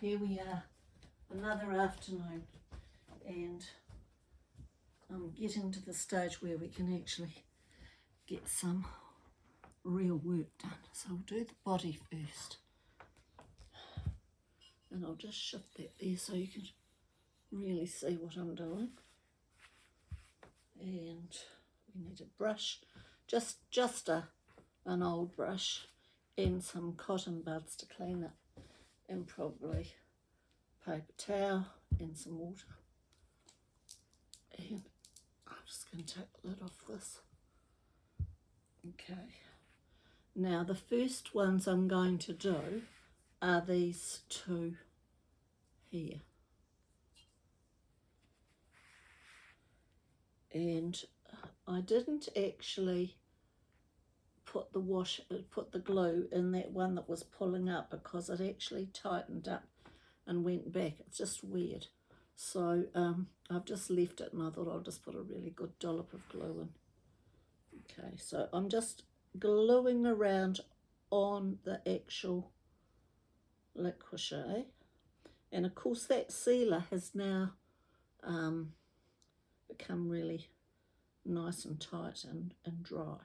here we are, another afternoon, and I'm getting to the stage where we can actually get some real work done. So I'll do the body first, and I'll just shift that there so you can really see what I'm doing. And we need a brush, just an old brush, and some cotton buds to clean up, and probably paper towel and some water. And I'm just going to take the lid off this. Okay, now the first ones I'm going to do are these two here. And I didn't actually put the glue in that one that was pulling up, because it actually tightened up and went back. It's just weird. So I've just left it, and I thought I'll just put a really good dollop of glue in. Okay, so I'm just gluing around on the actual Li-Qua-Che, and of course that sealer has now become really nice and tight and dry.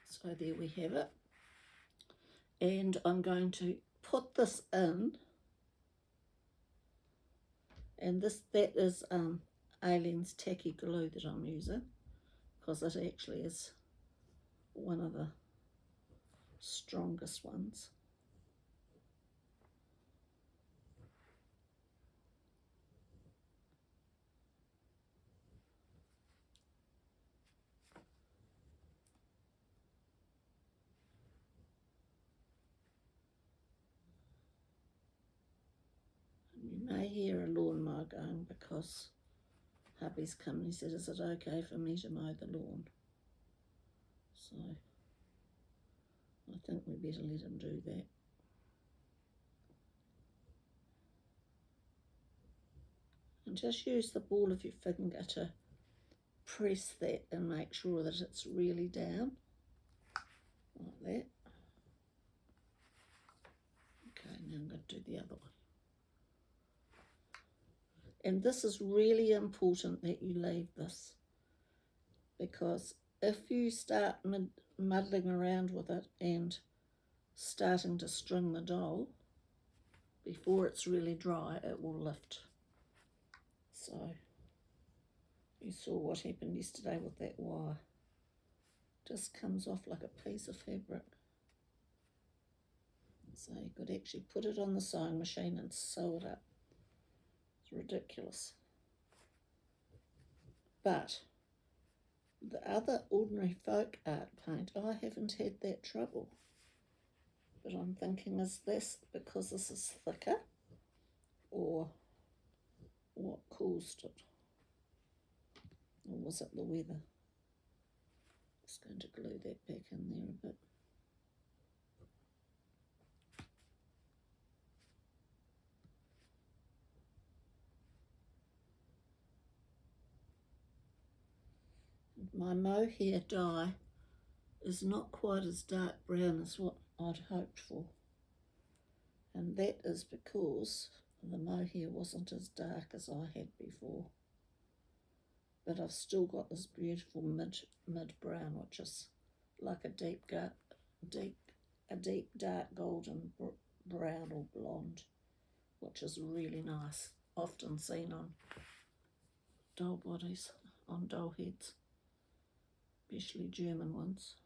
So there we have it, and I'm going to put this in, and that is Aileen's tacky glue that I'm using, because it actually is one of the strongest ones. You may hear a lawnmower going, because hubby's come and he said, is it okay for me to mow the lawn? So I think we better let him do that. And just use the ball of your finger to press that and make sure that it's really down, like that. Okay, now I'm going to do the other one. And this is really important that you leave this, because if you start muddling around with it and starting to string the doll before it's really dry, it will lift. So you saw what happened yesterday with that wire. Just comes off like a piece of fabric. So you could actually put it on the sewing machine and sew it up. It's ridiculous. But the other ordinary folk art paint, I haven't had that trouble. But I'm thinking, is this because this is thicker, or what caused it? Or was it the weather? Just going to glue that back in there a bit. My mohair dye is not quite as dark brown as what I'd hoped for, and that is because the mohair wasn't as dark as I had before. But I've still got this beautiful mid brown, which is like a deep dark golden brown or blonde, which is really nice, often seen on doll bodies, on doll heads, especially German ones.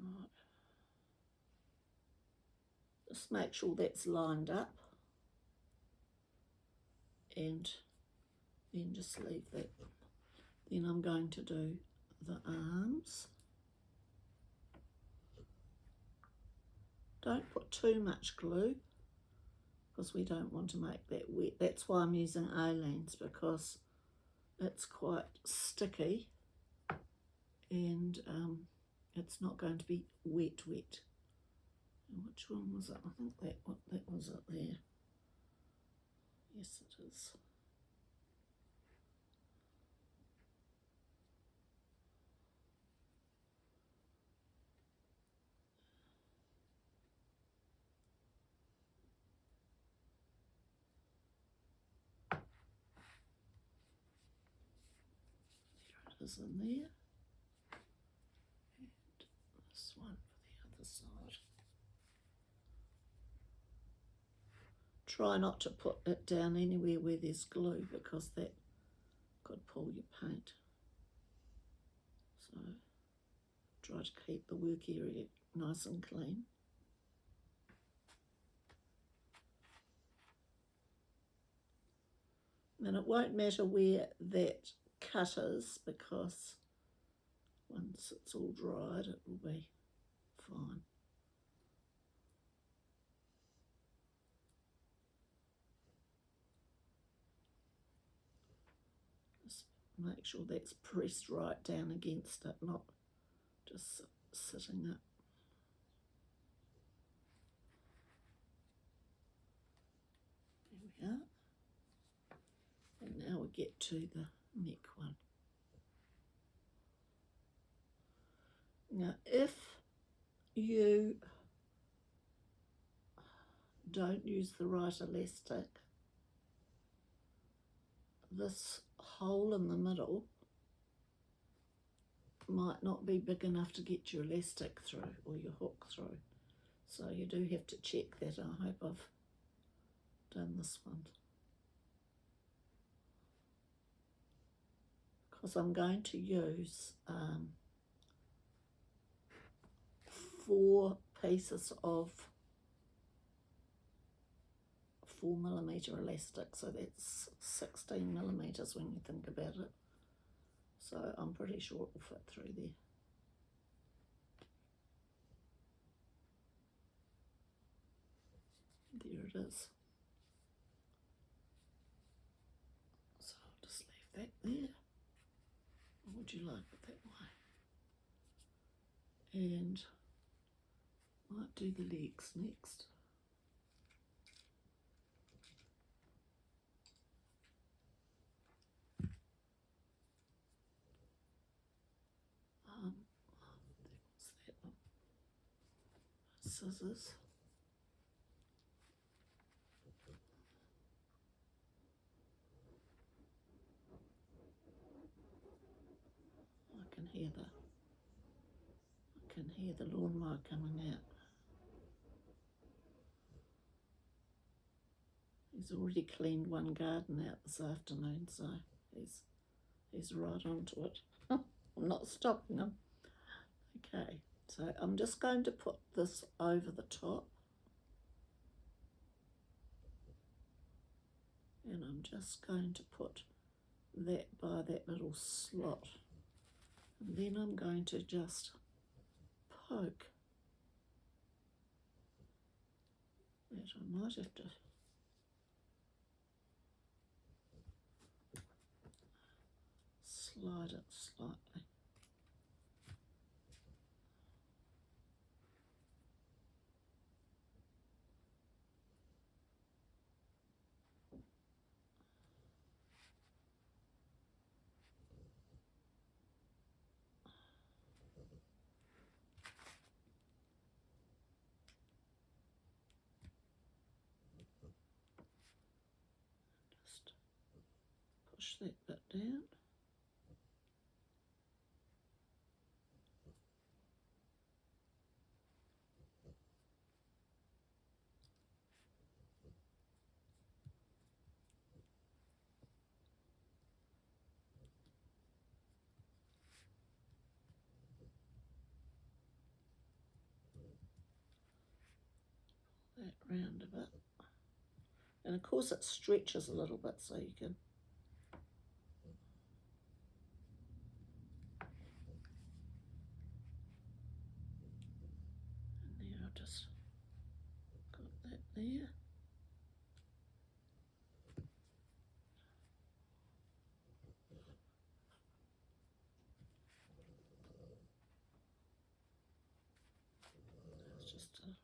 Right. Just make sure that's lined up, and then just leave that. Then I'm going to do the arms. Don't put too much glue, because we don't want to make that wet. That's why I'm using Aileen's, because it's quite sticky, and it's not going to be wet. Which one was it? I think that was it there. Yes, it is. is in there, and this one for the other side. Try not to put it down anywhere where there's glue, because that could pull your paint. So try to keep the work area nice and clean. And it won't matter where that cut is, because once it's all dried it will be fine. Just make sure that's pressed right down against it, not just sitting up. There we are. And now we get to the neck one. Now, if you don't use the right elastic, this hole in the middle might not be big enough to get your elastic through or your hook through. So you do have to check that. I hope I've done this one. Because I'm going to use 4 pieces of 4mm elastic, so that's 16mm when you think about it. So I'm pretty sure it will fit through there. There it is. So I'll just leave that there. Or would you like it that way? And might do the legs next. What's that one? Scissors. I can hear the lawnmower coming out. He's already cleaned one garden out this afternoon, so he's right onto it. I'm not stopping him. Okay, so I'm just going to put this over the top. And I'm just going to put that by that little slot. And then I'm going to just poke. That I might have to slide it slightly. Just push that bit down. That round a bit. And of course it stretches a little bit, so you can and there I've just got that there. It's just a bit.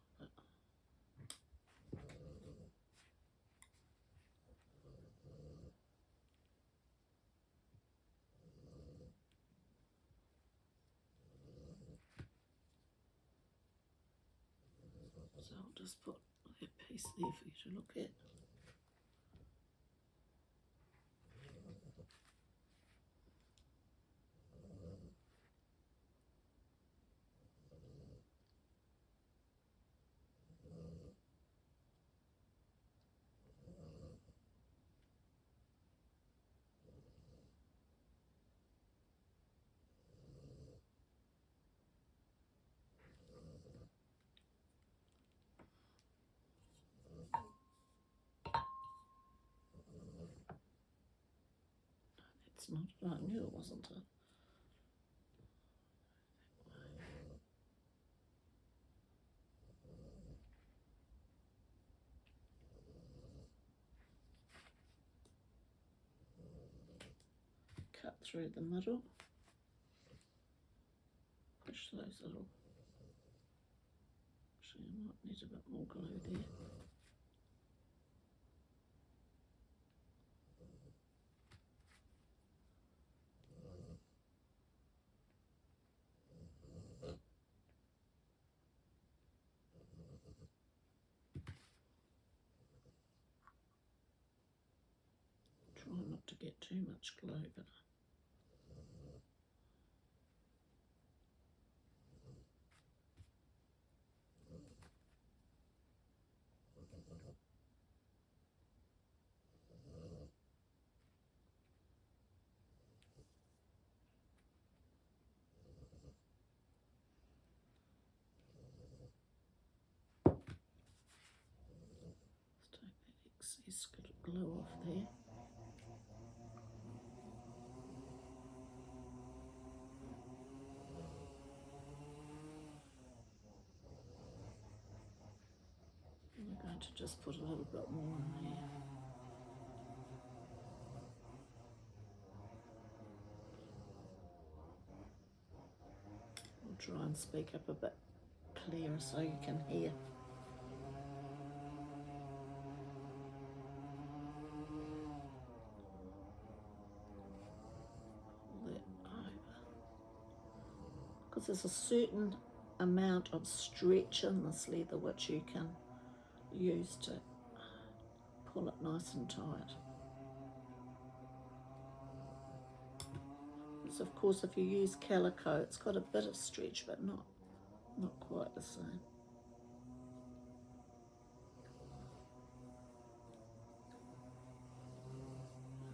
So I'll just put that piece there for you to look at. it's not. I knew it wasn't a. Cut through the middle. Push those little. Actually, I might need a bit more glue there. Try not to get too much glue, but let's take that excess glue off there. We're going to just put a little bit more in there. I'll try and speak up a bit clearer so you can hear. Pull that over. Because there's a certain amount of stretch in this leather which you can use to pull it nice and tight. So of course if you use calico it's got a bit of stretch but not quite the same.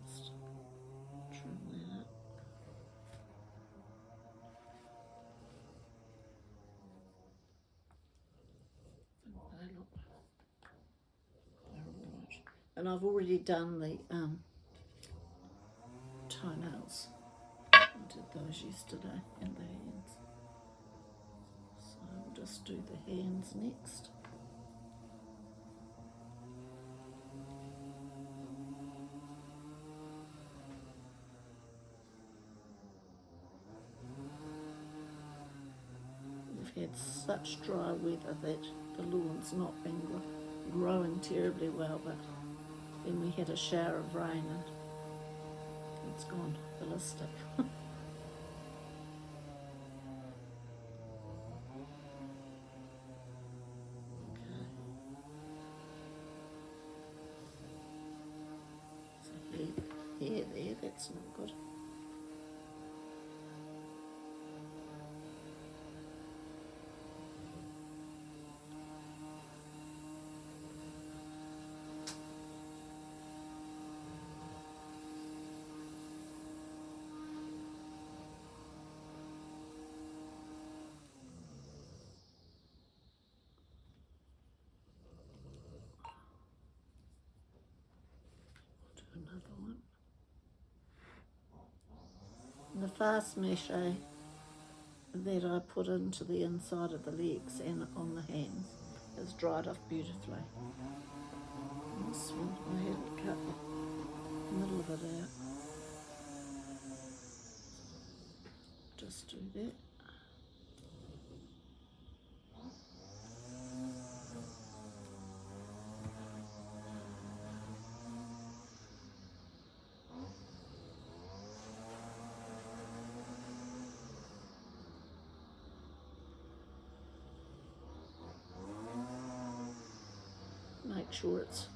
Just trim that up. I think they look, they're alright. And I've already done the toenails. I did those yesterday and the hands. So I'll just do the hands next. We've had such dry weather that the lawn's not been growing terribly well, but then we had a shower of rain and it's gone ballistic. Hair there, that's not good. I'll do another one. And the fast mesh that I put into the inside of the legs and on the hands has dried off beautifully. And this one I had to cut the middle of it out. Just do that. Make sure it's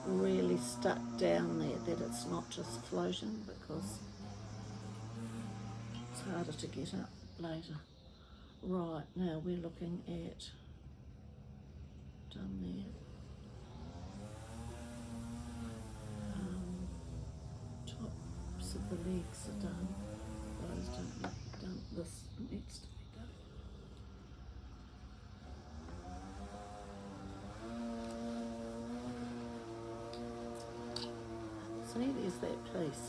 really stuck down there, that it's not just floating, because it's harder to get up later. Right, now we're looking at, done there, tops of the legs are done, those don't look done, this needs to be done. See, there's that piece.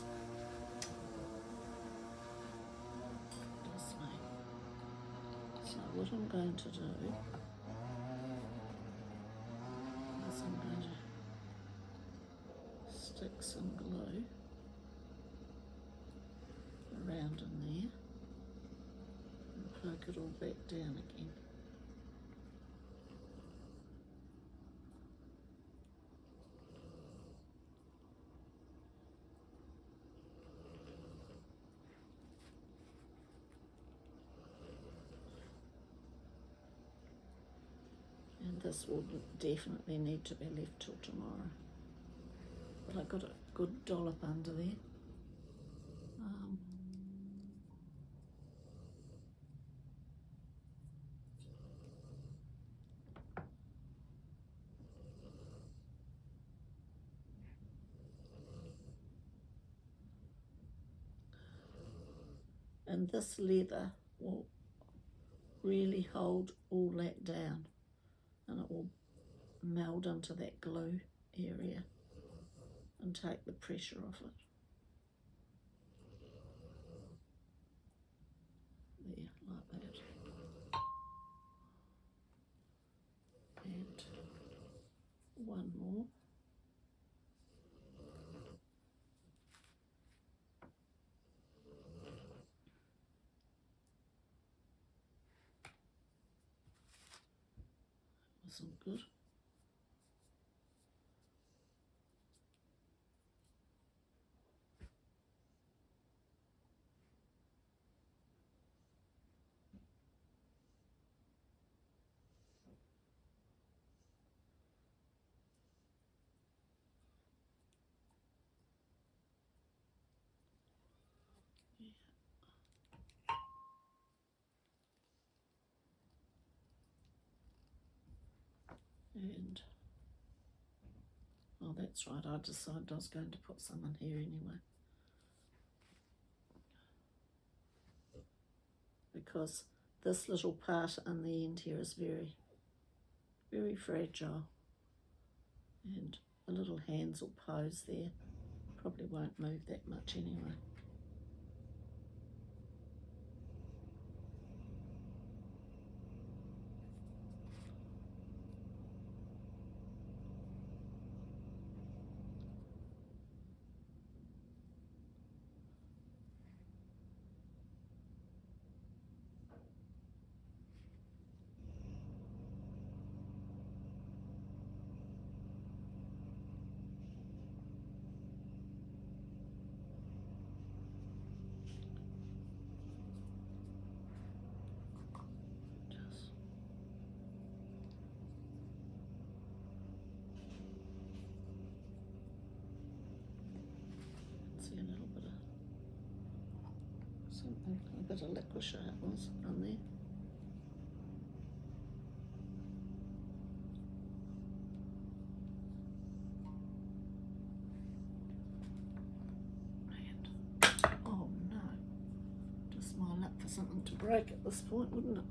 So what I'm going to do is I'm going to stick some glue around in there and poke it all back down again. And this will definitely need to be left till tomorrow. But I got a good dollop under there. And this leather will really hold all that down, and it will meld into that glue area and take the pressure off it. There, like that. And one more. Wasn't good. And oh, that's right, I decided I was going to put some in here anyway, because this little part in the end here is very, very fragile, and the little hands will pose there. Probably won't move that much anyway. A bit of Li-Qua-Che it was on there. And, oh no, just my luck for something to break at this point, wouldn't it?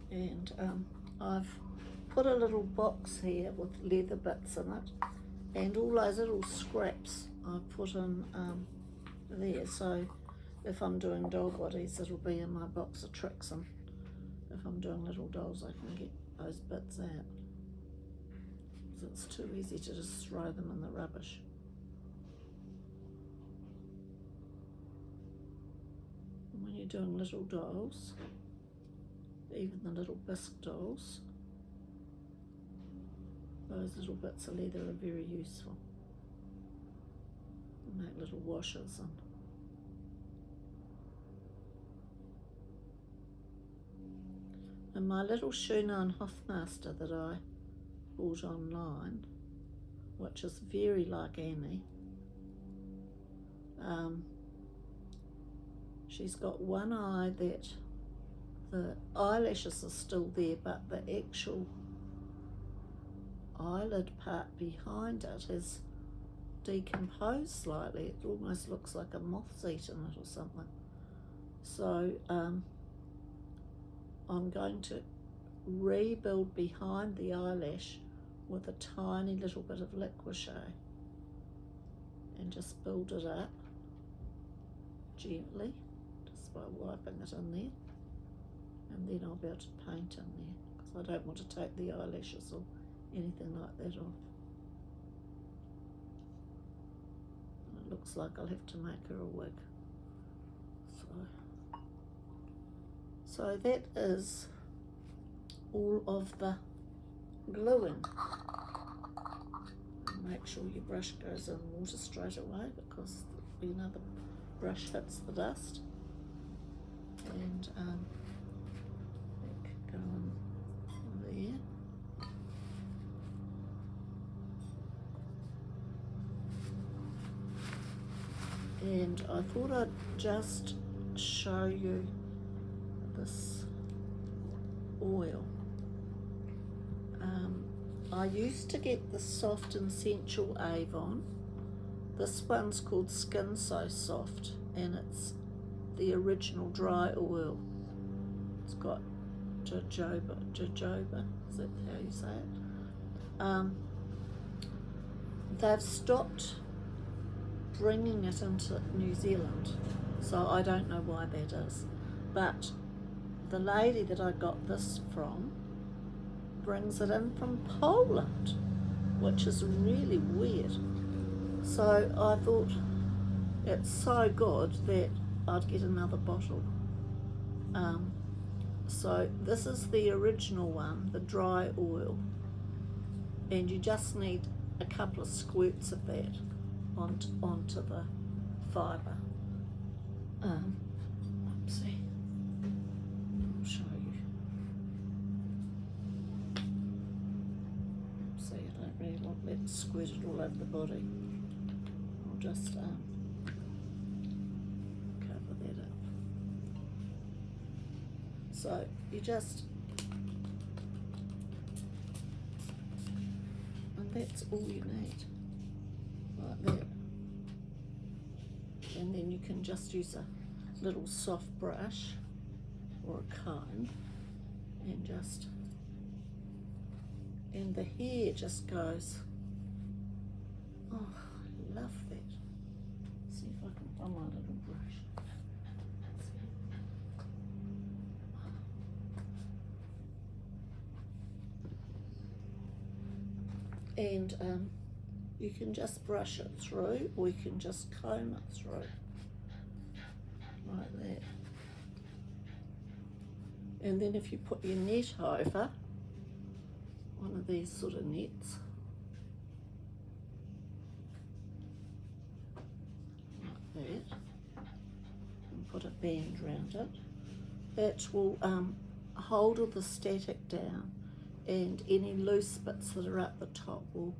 And I've put a little box here with leather bits in it, and all those little scraps I've put in there, so if I'm doing doll bodies it'll be in my box of tricks, and if I'm doing little dolls I can get those bits out, because it's too easy to just throw them in the rubbish. And when you're doing little dolls, even the little bisque dolls, those little bits of leather are very useful. You make little washers and my little Schunan Hofmaster that I bought online, which is very like Annie, she's got one eye that the eyelashes are still there, but the actual eyelid part behind it has decomposed slightly. It almost looks like a moth's eaten it or something. So I'm going to rebuild behind the eyelash with a tiny little bit of Li-Qua-Che and just build it up gently, just by wiping it in there, and then I'll be able to paint in there because I don't want to take the eyelashes or anything like that off. And it looks like I'll have to make her a wig. So that is all of the gluing. Make sure your brush goes in water straight away because there'll be another brush hits the dust. And that could go in there. And I thought I'd just show you this oil. I used to get the Soft and Sensual Avon. This one's called Skin So Soft, and it's the original dry oil. It's got jojoba, is that how you say it? They've stopped bringing it into New Zealand, so I don't know why that is. But the lady that I got this from brings it in from Poland, which is really weird. So I thought it's so good that I'd get another bottle. So this is the original one, the dry oil, and you just need a couple of squirts of that onto the fibre. Oopsie. I'll show you. See, I don't really want that squirted all over the body. I'll just cover that up. So you just, and that's all you need, like that. And then you can just use a little soft brush or a comb and just, and the hair just goes, oh, I love that. Let's see if I can find my little brush. And you can just brush it through, or you can just comb it through, like that. And then if you put your net over, one of these sort of nets, like that, and put a band around it, that will hold all the static down, and any loose bits that are up the top will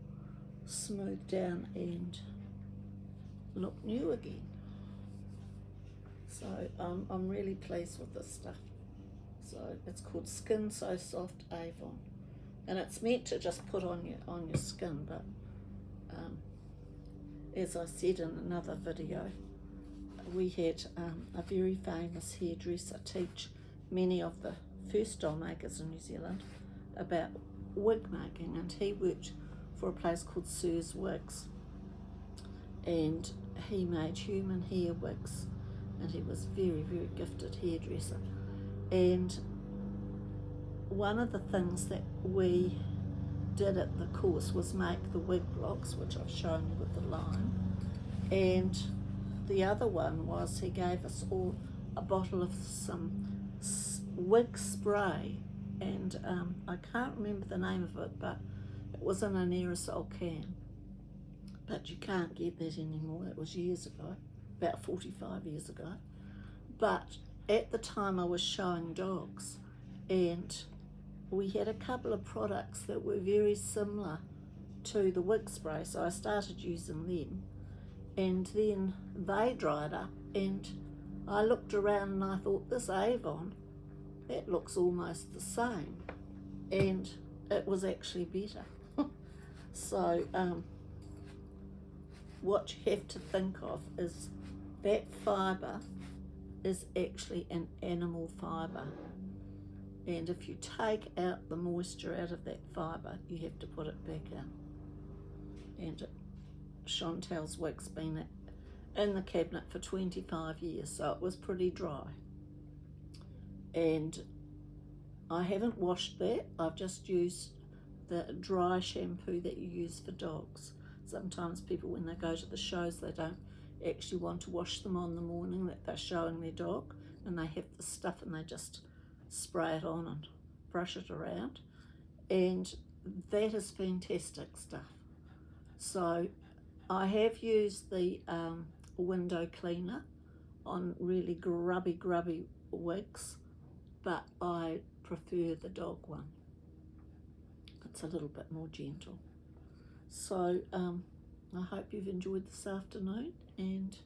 smooth down and look new again. So I'm really pleased with this stuff. So it's called Skin So Soft Avon, and it's meant to just put on your skin, but as I said in another video, we had a very famous hairdresser teach many of the first doll makers in New Zealand about wig making, and he worked for a place called Sir's Wigs, and he made human hair wigs, and he was very, very gifted hairdresser. And one of the things that we did at the course was make the wig blocks, which I've shown you with the lime, and the other one was he gave us all a bottle of some wig spray, and I can't remember the name of it, but it was in an aerosol can, but you can't get that anymore. That was years ago, about 45 years ago. But at the time I was showing dogs, and we had a couple of products that were very similar to the wig spray, so I started using them, and then they dried up, and I looked around and I thought, this Avon, that looks almost the same, and it was actually better. So what you have to think of is that fibre is actually an animal fibre, and if you take out the moisture out of that fibre, you have to put it back in. And Chantel's wig's been in the cabinet for 25 years, so it was pretty dry. And I haven't washed that, I've just used the dry shampoo that you use for dogs. Sometimes people, when they go to the shows, they don't actually want to wash them on the morning that they're showing their dog, and they have the stuff and they just spray it on and brush it around, and that is fantastic stuff. So I have used the window cleaner on really grubby wigs, but I prefer the dog one. It's a little bit more gentle. So I hope you've enjoyed this afternoon, and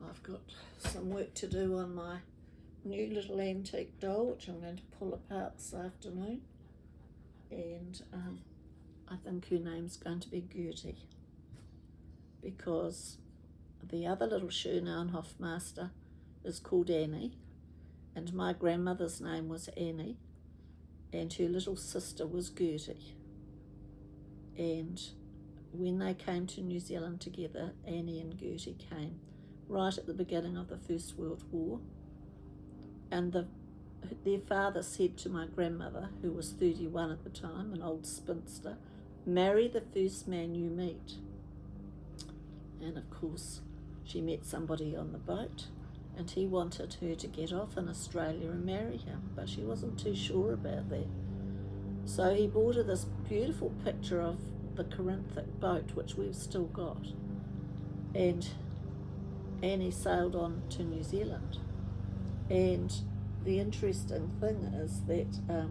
I've got some work to do on my new little antique doll, which I'm going to pull apart this afternoon, and I think her name's going to be Gertie, because the other little Schönauenhof master is called Annie, and my grandmother's name was Annie, and her little sister was Gertie. And when they came to New Zealand together, Annie and Gertie came right at the beginning of the First World War, and their father said to my grandmother, who was 31 at the time, an old spinster, marry the first man you meet. And of course she met somebody on the boat, and he wanted her to get off in Australia and marry him, but she wasn't too sure about that. So he bought her this beautiful picture of the Corinthic boat, which we've still got, and Annie sailed on to New Zealand. And the interesting thing is that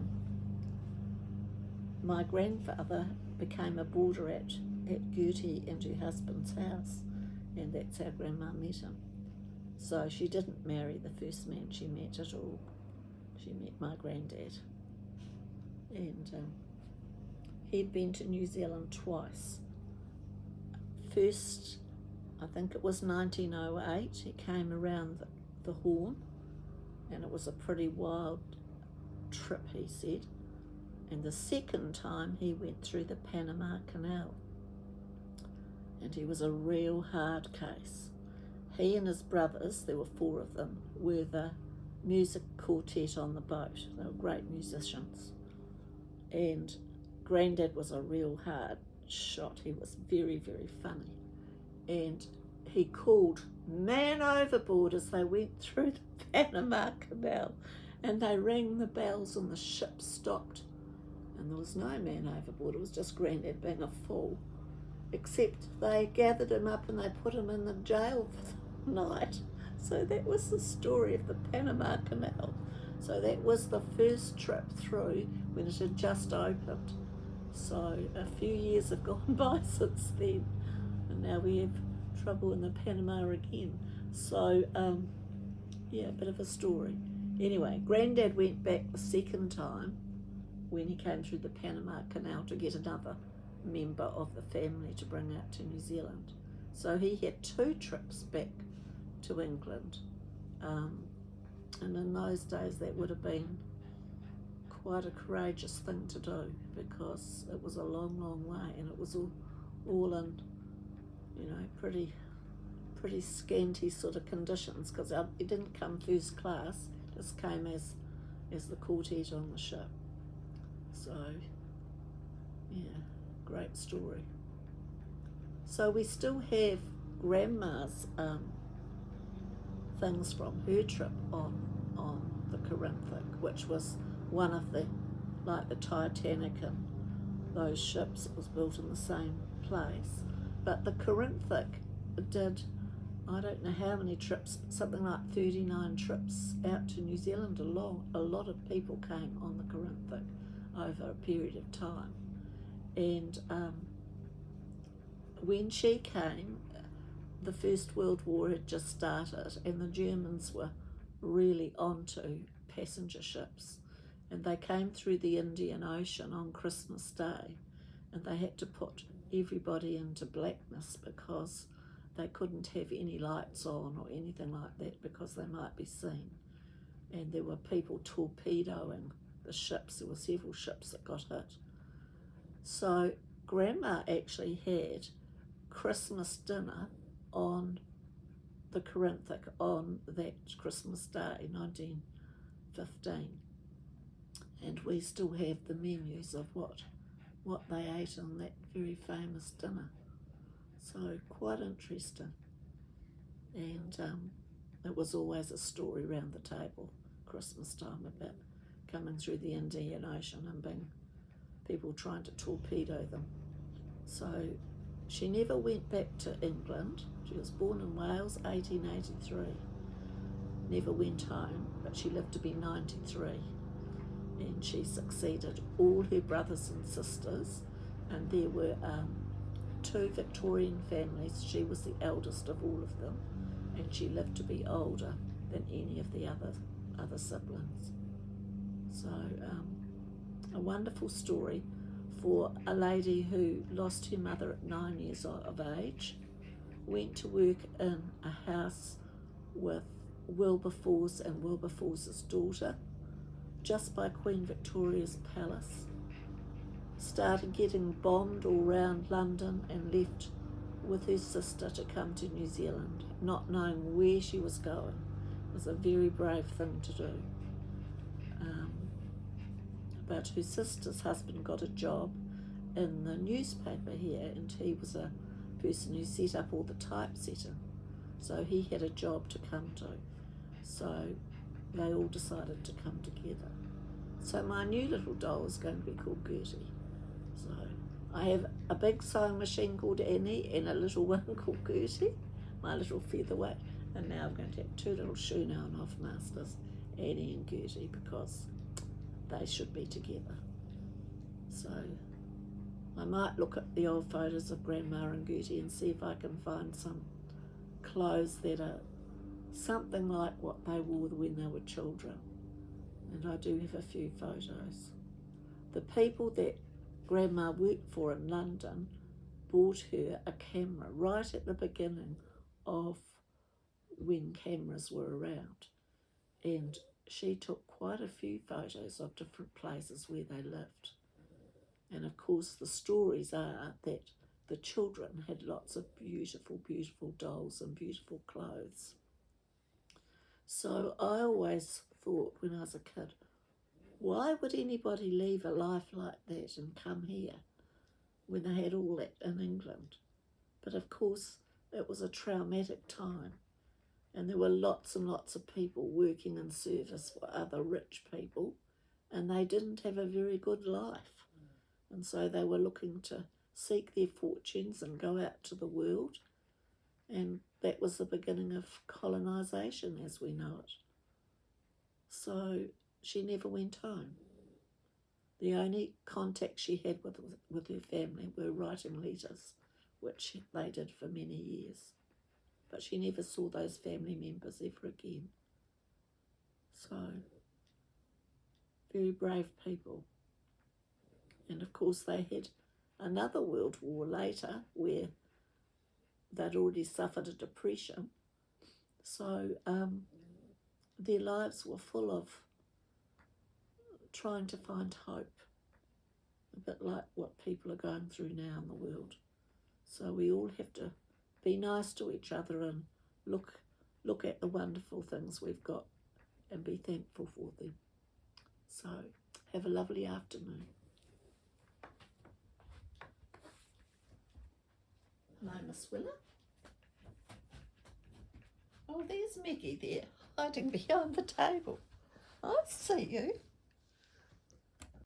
my grandfather became a boarder at Gertie and her husband's house, and that's how Grandma met him. So she didn't marry the first man she met at all. She met my granddad. And he'd been to New Zealand twice. First, I think it was 1908, he came around the Horn, and it was a pretty wild trip, he said. And the second time he went through the Panama Canal, and he was a real hard case. He and his brothers, there were 4 of them, were the music quartet on the boat. They were great musicians. And Granddad was a real hard shot. He was very funny. And he called man overboard as they went through the Panama Canal, and they rang the bells and the ship stopped. And there was no man overboard, it was just Granddad being a fool. Except they gathered him up and they put him in the jail for the night. So that was the story of the Panama Canal. So that was the first trip through when it had just opened. So a few years have gone by since then, and now we have trouble in the Panama again. So yeah, a bit of a story. Anyway, Granddad went back the second time when he came through the Panama Canal to get another member of the family to bring out to New Zealand. So he had 2 trips back to England, and in those days that would have been quite a courageous thing to do, because it was a long way, and it was all in, you know, pretty scanty sort of conditions, because he didn't come first class, just came as the quartet on the ship. So yeah, great story. So we still have Grandma's things from her trip on the Corinthic, which was one of the, like the Titanic and those ships, it was built in the same place. But the Corinthic did, I don't know how many trips, something like 39 trips out to New Zealand. A lot of people came on the Corinthic over a period of time. And when she came, the First World War had just started, and the Germans were really onto passenger ships, and they came through the Indian Ocean on Christmas Day, and they had to put everybody into blackness because they couldn't have any lights on or anything like that because they might be seen. And there were people torpedoing the ships. There were several ships that got hit. So Grandma actually had Christmas dinner on the Corinthic on that Christmas Day, 1915. And we still have the menus of what they ate on that very famous dinner. So quite interesting. And it was always a story around the table, Christmas time, about coming through the Indian Ocean and being people trying to torpedo them. So she never went back to England. She was born in Wales, 1883. Never went home, but she lived to be 93. And she succeeded all her brothers and sisters, and there were 2 Victorian families. She was the eldest of all of them, and she lived to be older than any of the other siblings. So a wonderful story for a lady who lost her mother at 9 years of age, went to work in a house with Wilberforce and Wilberforce's daughter, just by Queen Victoria's palace, started getting bombed all around London and left with her sister to come to New Zealand, not knowing where she was going. It was a very brave thing to do. But her sister's husband got a job in the newspaper here, and he was a person who set up all the typesetting. So he had a job to come to. So they all decided to come together. So my new little doll is going to be called Gertie. So I have a big sewing machine called Annie and a little one called Gertie, my little featherweight. And now I'm going to have 2 little shoe now and off masters, Annie and Gertie, because they should be together. So I might look at the old photos of Grandma and Gertie and see if I can find some clothes that are something like what they wore when they were children. And I do have a few photos. The people that Grandma worked for in London bought her a camera right at the beginning of when cameras were around. And she took quite a few photos of different places where they lived. And of course the stories are that the children had lots of beautiful, beautiful dolls and beautiful clothes. So I always thought when I was a kid, why would anybody leave a life like that and come here when they had all that in England? But of course it was a traumatic time, and there were lots and lots of people working in service for other rich people, and they didn't have a very good life. And so they were looking to seek their fortunes and go out to the world. And that was the beginning of colonisation as we know it. So she never went home. The only contact she had with her family were writing letters, which they did for many years. But she never saw those family members ever again. So, very brave people. And of course they had another World War later where they'd already suffered a depression. So their lives were full of trying to find hope, a bit like what people are going through now in the world. So we all have to be nice to each other and look at the wonderful things we've got and be thankful for them. So have a lovely afternoon. Hello, Miss Willa. Oh, there's Maggie there, hiding behind the table. I see you.